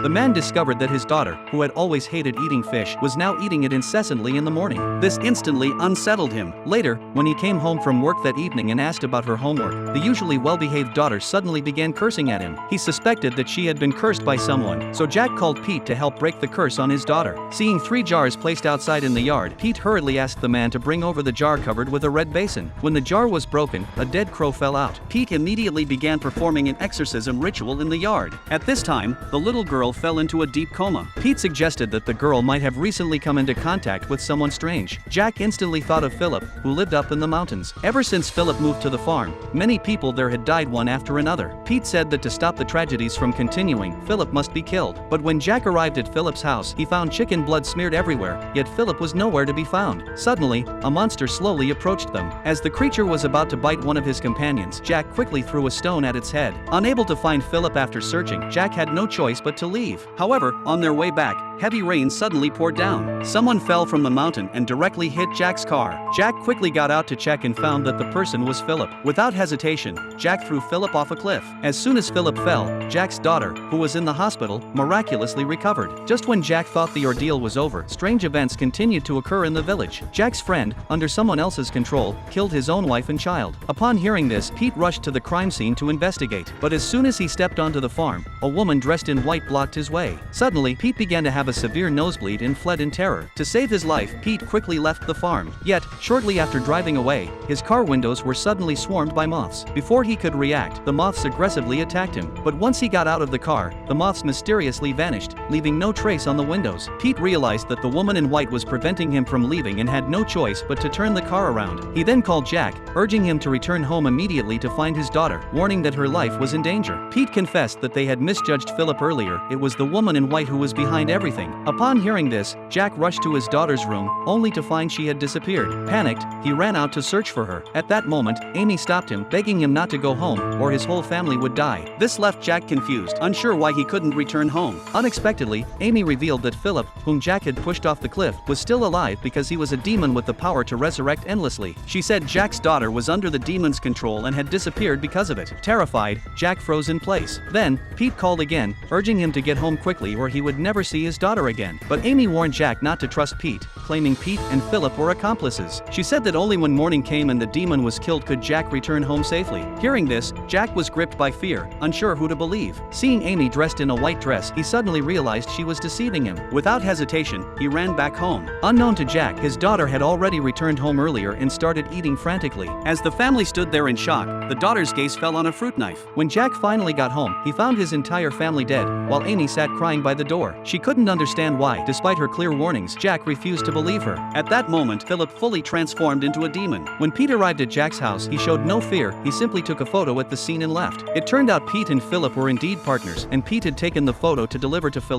The man discovered that his daughter, who had always hated eating fish, was now eating it incessantly in the morning. This instantly unsettled him. Later, when he came home from work that evening and asked about her homework, the usually well-behaved daughter suddenly began cursing at him. He suspected that she had been cursed by someone, so Jack called Pete to help break the curse on his daughter. Seeing 3 jars placed outside in the yard, Pete hurriedly asked the man to bring over the jar covered with a red basin. When the jar was broken, a dead crow fell out. Pete immediately began performing an exorcism ritual in the yard. At this time, the little girl fell into a deep coma. Pete suggested that the girl might have recently come into contact with someone strange. Jack instantly thought of Philip, who lived up in the mountains. Ever since Philip moved to the farm, many people there had died one after another. Pete said that to stop the tragedies from continuing, Philip must be killed. But when Jack arrived at Philip's house, he found chicken blood smeared everywhere, yet Philip was nowhere to be found. Suddenly, a monster slowly approached them. As the creature was about to bite one of his companions, Jack quickly threw a stone at its head. Unable to find Philip after searching, Jack had no choice but to leave. However, on their way back, heavy rain suddenly poured down. Someone fell from the mountain and directly hit Jack's car. Jack quickly got out to check and found that the person was Philip. Without hesitation, Jack threw Philip off a cliff. As soon as Philip fell, Jack's daughter, who was in the hospital, miraculously recovered. Just when Jack thought the ordeal was over, strange events continued to occur in the village. Jack's friend, under someone else's control, killed his own wife and child. Upon hearing this, Pete rushed to the crime scene to investigate. But as soon as he stepped onto the farm, a woman dressed in white blocked his way. Suddenly, Pete began to have a severe nosebleed and fled in terror. To save his life, Pete quickly left the farm. Yet, shortly after driving away, his car windows were suddenly swarmed by moths. Before he could react, the moths aggressively attacked him. But once he got out of the car, the moths mysteriously vanished, leaving no trace on the windows. Pete realized that the woman in white was preventing him from leaving and had no choice but to turn the car around. He then called Jack, urging him to return home immediately to find his daughter, warning that her life was in danger. Pete confessed that they had misjudged Philip earlier. It was the woman in white who was behind everything. Upon hearing this, Jack rushed to his daughter's room, only to find she had disappeared. Panicked, he ran out to search for her. At that moment, Amy stopped him, begging him not to go home, or his whole family would die. This left Jack confused, unsure why he couldn't return home. Unexpectedly, Amy revealed that Philip, whom Jack had pushed off the cliff, was still alive because he was a demon with the power to resurrect endlessly. She said Jack's daughter was under the demon's control and had disappeared because of it. Terrified, Jack froze in place. Then, Pete called again, urging him to get home quickly or he would never see his daughter again. But Amy warned Jack not to trust Pete, claiming Pete and Philip were accomplices. She said that only when morning came and the demon was killed could Jack return home safely. Hearing this, Jack was gripped by fear, unsure who to believe. Seeing Amy dressed in a white dress, he suddenly realized she was deceiving him. Without hesitation, he ran back home. Unknown to Jack, his daughter had already returned home earlier and started eating frantically. As the family stood there in shock, the daughter's gaze fell on a fruit knife. When Jack finally got home, he found his entire family dead, while Amy sat crying by the door. She couldn't understand why, despite her clear warnings, Jack refused to believe her. At that moment, Philip fully transformed into a demon. When Pete arrived at Jack's house, he showed no fear, he simply took a photo at the scene and left. It turned out Pete and Philip were indeed partners, and Pete had taken the photo to deliver to Philip,